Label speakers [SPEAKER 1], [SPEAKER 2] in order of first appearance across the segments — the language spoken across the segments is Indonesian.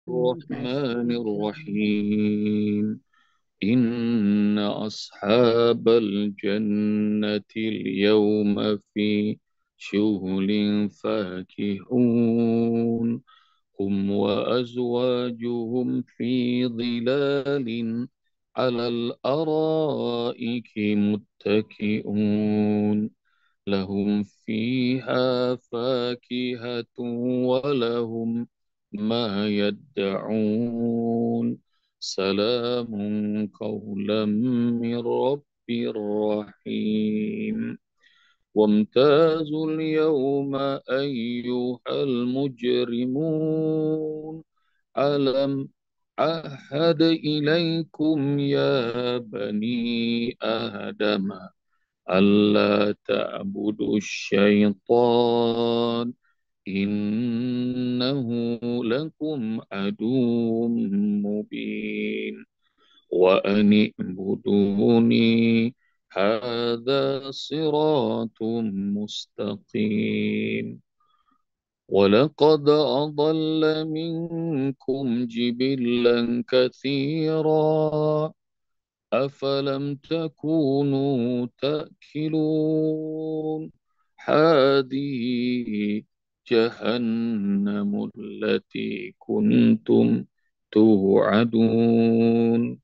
[SPEAKER 1] الرحمن الرحيم إن أصحاب الجنة اليوم في شغل فاكهون هم وأزواجهم في ظلال على الأرائك متكئون لهم فيها فاكهة ولهم ما يدعون سلام قولا من رب رحيم وامتازوا اليوم أيها المجرمون ألم عهد إليكم يا بني آدم ألا تعبدوا الشيطان إنه لكم عدو مبين وأن اعبدوني هذا صراط مستقيم ولقد أضل منكم جبلا كثيرا أفلم تكونوا تأكلون هذه جهنم التي كنتم توعدون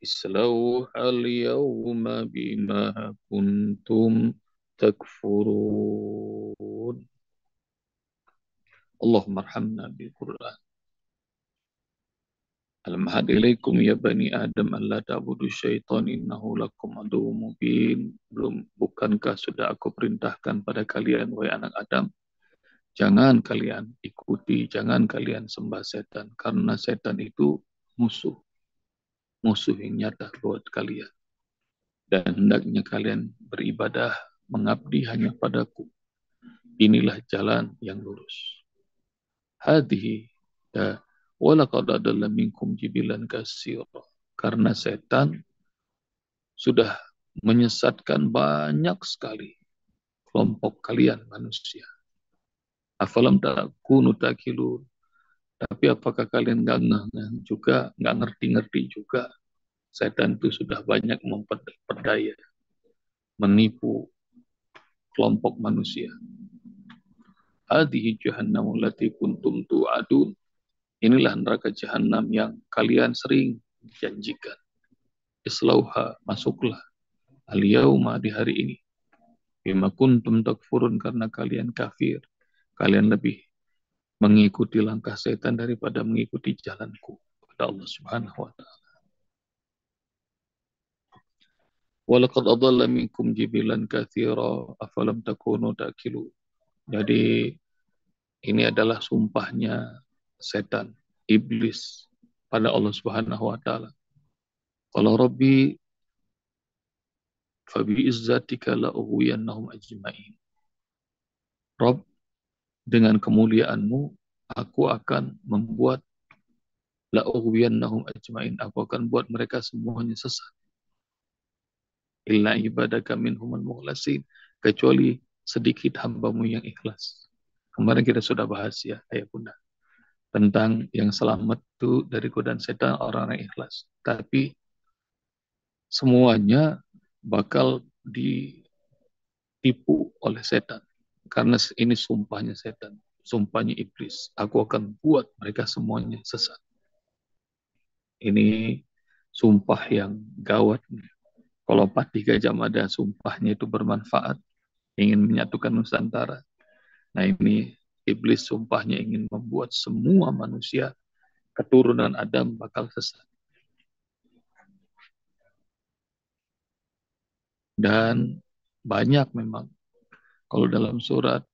[SPEAKER 1] اصلوها اليوم بما كنتم تكفرون اللهم ارحمنا بالقرآن Alam had ilaikum ya bani Adam alla ta'budu syaitan innahu lakum aduwwum mubin. Bukankah sudah aku perintahkan pada kalian wahai anak Adam, jangan kalian ikuti, jangan kalian sembah setan karena setan itu musuh, musuh yang nyata buat kalian. Dan hendaknya kalian beribadah mengabdi hanya padaku. Inilah jalan yang lurus. Hadhihi ya walaqad adalla minkum jibilan katsira. Karena setan sudah menyesatkan banyak sekali kelompok kalian manusia. Afalam takunu takilun. Tapi apakah kalian nggak juga, nggak ngerti-ngerti juga? Setan itu sudah banyak memperdaya, menipu kelompok manusia. Hadhihi jahannamul lati kuntum tu'adun. Inilah neraka jahanam yang kalian sering janjikan. Islauha, masuklah. Al-yauma, di hari ini. Bima kuntum takfurun, karena kalian kafir. Kalian lebih mengikuti langkah setan daripada mengikuti jalanku. Kata Allah Subhanahu wa ta'ala. Walaqad adalla minkum jibilan katsira afalam takunu takilu. Jadi ini adalah sumpahnya setan, iblis pada Allah Subhanahu wa ta'ala. Qala rabbi fabi izzatika la ughwiyannahum ajma'in. Rabb, dengan kemuliaanmu aku akan membuat la ughwiyannahum ajma'in, aku akan buat mereka semuanya sesat. Illa ibadaka minhumul mukhlasin, kecuali sedikit hambamu yang ikhlas. Kemarin kita sudah bahas ya ayah bunda tentang yang selamat itu dari godaan setan orang-orang ikhlas. Tapi semuanya bakal ditipu oleh setan. Karena ini sumpahnya setan, sumpahnya iblis. Aku akan buat mereka semuanya sesat. Ini sumpah yang gawat. Kalau 3 jam ada sumpahnya itu bermanfaat, ingin menyatukan Nusantara. Nah ini iblis sumpahnya ingin membuat semua manusia keturunan Adam bakal sesat. Dan banyak memang. Kalau dalam surat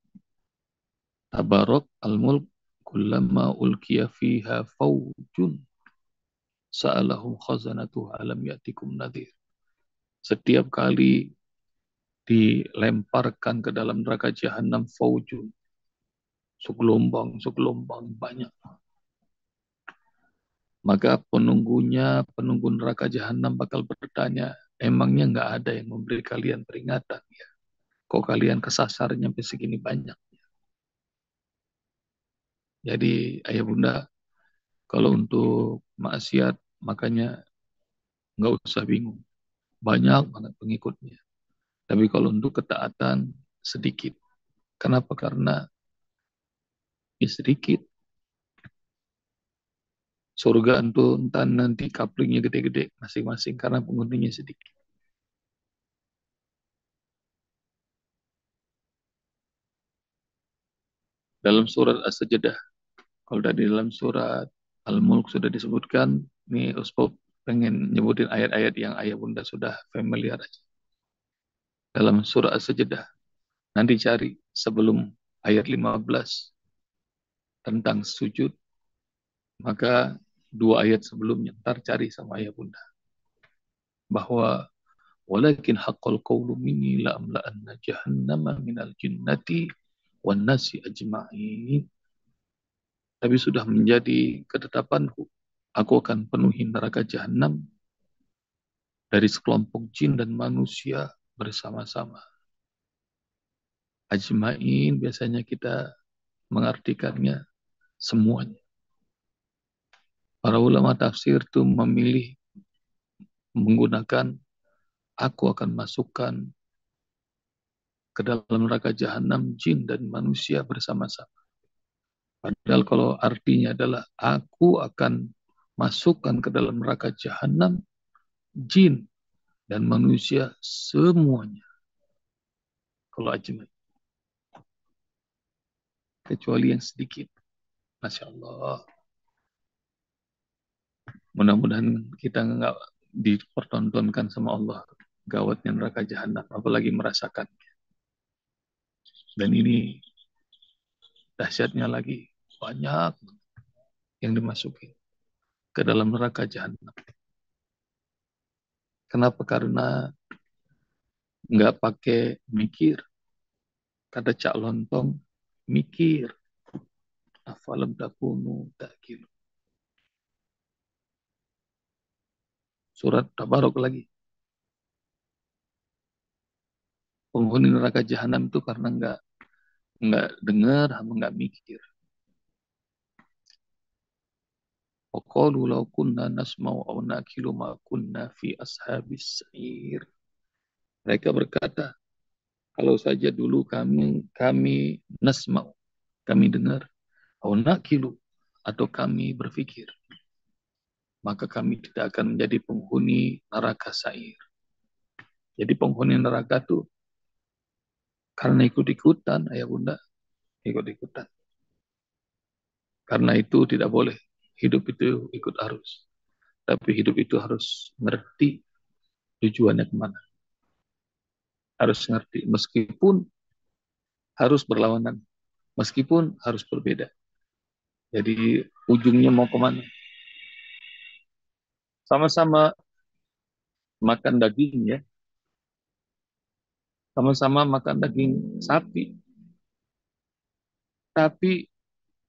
[SPEAKER 1] Tabarok Al-Mulk, kullama ulkiya fiha fawjun sa'alahum khazanatuha alam yatikum nadhir. Setiap kali dilemparkan ke dalam neraka jahanam faujun, segelombang banyak, maka penunggu neraka jahanam bakal bertanya, emangnya nggak ada yang memberi kalian peringatan ya? Kok kalian kesasar sampai segini banyak? Jadi ayah bunda, Kalau untuk maksiat, makanya nggak usah bingung. Banyak banget pengikutnya. Tapi kalau untuk ketaatan, sedikit. Kenapa? Karena ya sedikit. Surga itu entah nanti kaplingnya gede-gede masing-masing karena penghuninya sedikit. Dalam surat As-Sajdah, kalau dari dalam surat Al-Mulk sudah disebutkan, nih Ustaz pengen nyebutin ayat-ayat yang ayah bunda sudah familiar aja. Dalam surah As-Sajdah, nanti cari sebelum ayat 15 tentang sujud, maka dua ayat sebelumnya, ntar cari sama ayah bunda. Bahwa walakin haqqal qawlu minni la'amla'anna jahannama minal jinnati wan nasi ajma'in. Tapi sudah menjadi ketetapanku, aku akan penuhi neraka jahanam dari sekelompok jin dan manusia bersama-sama. Ajma'in biasanya kita mengartikannya semuanya. Para ulama tafsir itu memilih menggunakan aku akan masukkan ke dalam neraka jahanam jin dan manusia bersama-sama. Padahal kalau artinya adalah aku akan masukkan ke dalam neraka jahanam jin dan manusia semuanya. Kalau ajma'in. Kecuali yang sedikit. Masya Allah. Mudah-mudahan kita nggak dipertontonkan sama Allah gawatnya neraka jahanam, apalagi merasakan. Dan ini dahsyatnya lagi banyak yang dimasuki ke dalam neraka jahanam. Kenapa? Karena nggak pakai mikir. Kata Cak Lontong, mikir. Afalam takunu takil. Surat Tabarok lagi. Penghuni neraka jahanam itu karena nggak dengar, nggak mikir. Waqalu law kunna nasma'u aw naqilu ma kunna fi ashabis sa'ir. Mereka berkata, kalau saja dulu kami nasma'u, kami dengar, aw naqilu, atau kami berpikir, maka kami tidak akan menjadi penghuni neraka sa'ir. Jadi penghuni neraka itu karena ikut-ikutan, ayah bunda, ikut-ikutan. Karena itu tidak boleh. Hidup itu ikut arus. Tapi hidup itu harus ngerti tujuannya kemana. Harus ngerti. Meskipun harus berlawanan. Meskipun harus berbeda. Jadi ujungnya mau kemana? Sama-sama makan daging ya. Sama-sama makan daging sapi. Tapi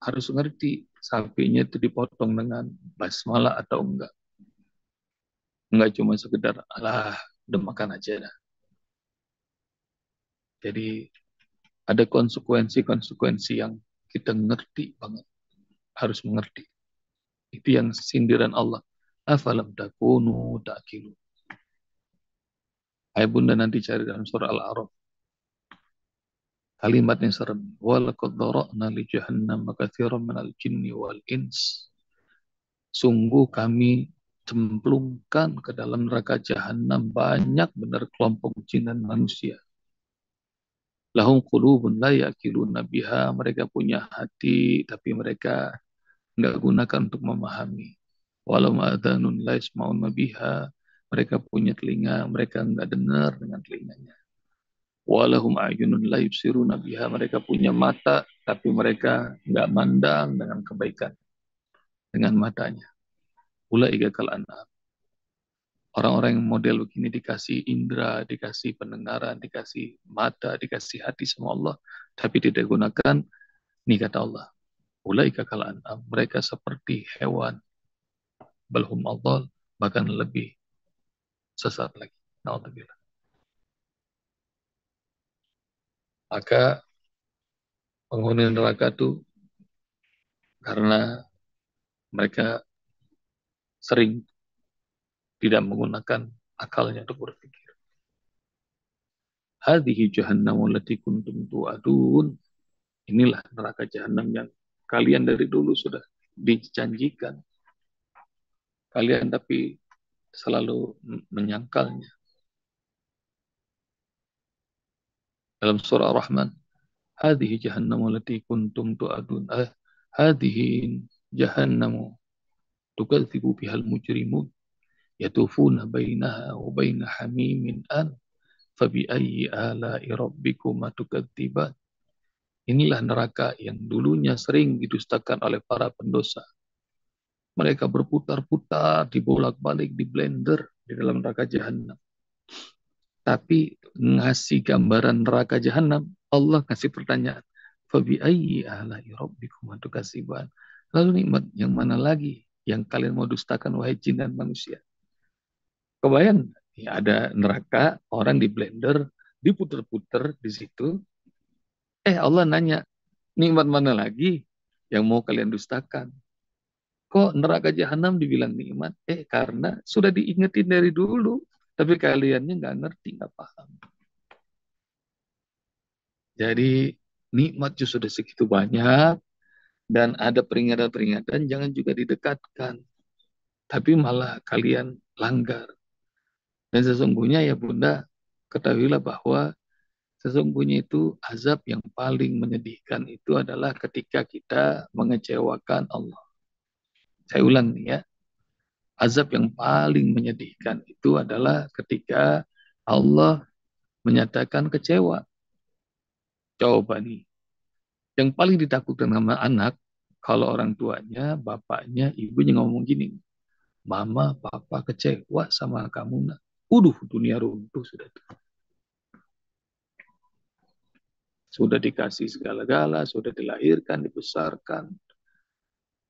[SPEAKER 1] harus ngerti sapinya itu dipotong dengan basmalah atau enggak. Enggak cuma sekedar, alah, udah makan aja dah. Jadi ada konsekuensi-konsekuensi yang kita ngerti banget. Harus mengerti. Itu yang sindiran Allah. Afalam takunu takilu. Ayah bunda nanti cari dalam surah Al-A'raf. Kalimat yang serem. Walaqad dhara'na li jahannam katsiran minal jinni wal ins. Sungguh kami cemplungkan ke dalam neraka jahanam banyak benar kelompok jin dan manusia. Lahum qulubun la yaqiluna biha. Mereka punya hati tapi mereka nggak gunakan untuk memahami. Walau ma'adhanun la yasma'un biha. Mereka punya telinga, mereka nggak dengar dengan telinganya. Walahum a'yunun la yubsiruna biha. Mereka punya mata tapi mereka nggak mandang dengan kebaikan dengan matanya. Ulaika kal an'am. Orang-orang yang model begini dikasih indera, dikasih pendengaran, dikasih mata, dikasih hati sama Allah, tapi tidak gunakan, ini kata Allah. Ulaika kal an'am. Mereka seperti hewan. Balhum adhal, bahkan lebih sesat lagi. Na'udzubillah. Maka penghuni neraka itu karena Mereka sering tidak menggunakan akalnya untuk berpikir. Hadhihi jahannamu allati kuntum tu'adun. Inilah neraka jahanam yang kalian dari dulu sudah dijanjikan. Kalian tapi selalu menyangkalnya. Dalam surah Ar-Rahman, hadhihi jahannamu allati kuntum tu'adun. Hadhihi jahannamu tukadzibu bihal mujrimun yatufuna bainaha wa baina hamimin an fabi ayyi ala'i rabbikuma tukadziban. Inilah neraka yang dulunya sering didustakan oleh para pendosa. Mereka berputar-putar, dibolak-balik, di blender di dalam neraka jahanam. Tapi ngasih gambaran neraka jahanam, Allah kasih pertanyaan. Fabi ayyi ala'i rabbikum tukasiban. Lalu nikmat yang mana lagi yang kalian mau dustakan wahai jin dan manusia? Kebayang ya, ada neraka, orang di blender, diputer-puter di situ. Allah nanya, nikmat mana lagi yang mau kalian dustakan? Kok neraka jahanam dibilang nikmat? Karena sudah diingetin dari dulu, tapi kaliannya nggak ngerti, nggak paham. Jadi nikmatnya sudah segitu banyak, dan ada peringatan-peringatan, jangan juga didekatkan. Tapi malah kalian langgar. Dan sesungguhnya ya Bunda, ketahuilah bahwa sesungguhnya itu azab yang paling menyedihkan itu adalah ketika kita mengecewakan Allah. Saya ulang nih ya, azab yang paling menyedihkan itu adalah ketika Allah menyatakan kecewa. Coba nih, yang paling ditakutkan sama anak, kalau orang tuanya, bapaknya, ibunya ngomong gini, mama, papa kecewa sama kamu nak. Dunia runtuh sudah. Sudah dikasih segala-gala, sudah dilahirkan, dibesarkan,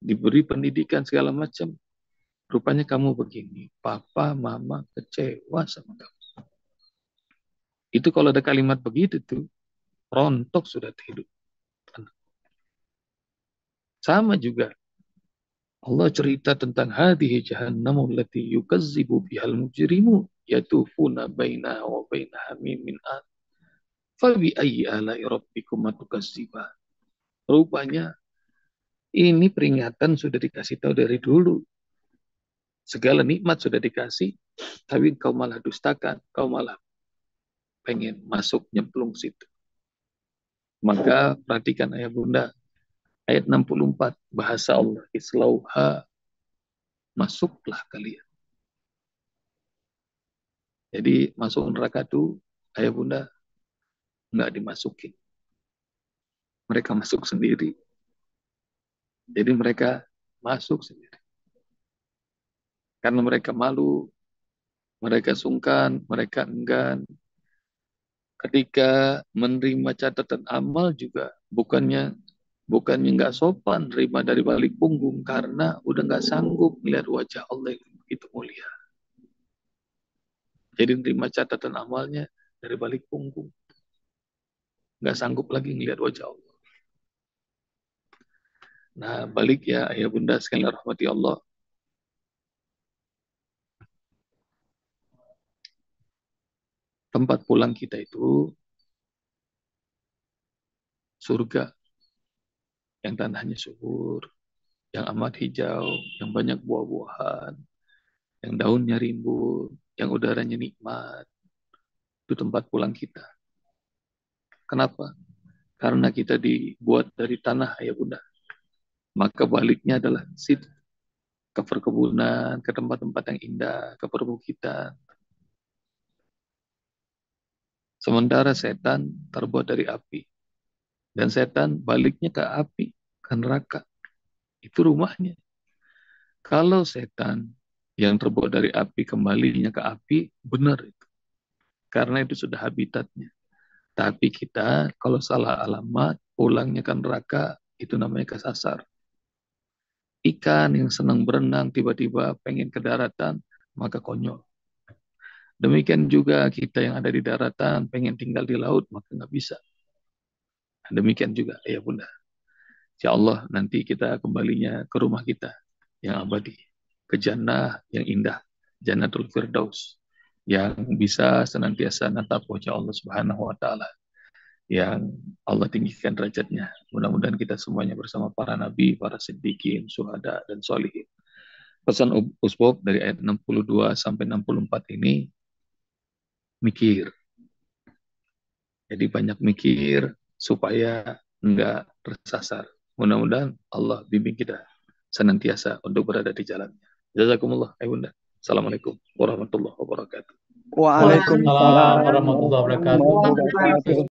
[SPEAKER 1] diberi pendidikan segala macam. Rupanya kamu begini, papa, mama kecewa sama kamu. Itu kalau ada kalimat begitu tuh, rontok sudah hidup. Sama juga Allah cerita tentang hadhihi jahannamu allati yukazzibu bihal mujrimu yatufuna bainaha wa bainaha min an fabi ayyi ala'i rabbikuma tukazziban. Rupanya ini peringatan sudah dikasih tahu dari dulu. Segala nikmat sudah dikasih, tapi kau malah dustakan, kau malah pengen masuk nyemplung situ. Maka perhatikan ayat Bunda, ayat 64, bahasa Allah, islauha, masuklah kalian. Jadi masuk neraka itu, ayah Bunda, nggak dimasukin. Mereka masuk sendiri. Jadi mereka masuk sendiri. Karena mereka malu, mereka sungkan, mereka enggan. Ketika menerima catatan amal juga bukannya nggak sopan terima dari balik punggung karena udah nggak sanggup melihat wajah Allah yang begitu mulia. Jadi menerima catatan amalnya dari balik punggung, nggak sanggup lagi melihat wajah Allah. Nah, balik ya ayah bunda sekalian rahmati Allah. Tempat pulang kita itu surga yang tanahnya subur, yang amat hijau, yang banyak buah-buahan, yang daunnya rimbun, yang udaranya nikmat. Itu tempat pulang kita. Kenapa? Karena kita dibuat dari tanah ya bunda. Maka baliknya adalah situ, ke perkebunan, ke tempat-tempat yang indah, ke perbukitan. Sementara setan terbuat dari api. Dan setan baliknya ke api, ke neraka. Itu rumahnya. Kalau setan yang terbuat dari api kembalinya ke api, benar itu. Karena itu sudah habitatnya. Tapi kita kalau salah alamat, pulangnya ke neraka, itu namanya kesasar. Ikan yang senang berenang tiba-tiba pengen ke daratan, maka konyol. Demikian juga kita yang ada di daratan pengen tinggal di laut, maka nggak bisa. Demikian juga ya bunda. Insya Allah nanti kita kembalinya ke rumah kita. yang abadi, ke jannah yang indah, Jannatul Firdaus, yang bisa senantiasa natap wajah Allah Subhanahu wa taala, yang Allah tinggikan derajatnya. Mudah-mudahan kita semuanya bersama para nabi, para siddiqin, syuhada dan sholihin. Pesan Usbok dari ayat 62 sampai 64 ini, mikir. Jadi banyak mikir supaya enggak tersasar. Mudah-mudahan Allah bimbing kita senantiasa untuk berada di jalannya. Jazakumullah, Bunda. Assalamualaikum warahmatullahi wabarakatuh.
[SPEAKER 2] Waalaikumsalam
[SPEAKER 3] Waalaikumsalam warahmatullahi
[SPEAKER 2] warahmatullahi
[SPEAKER 3] wabarakatuh.
[SPEAKER 2] wabarakatuh.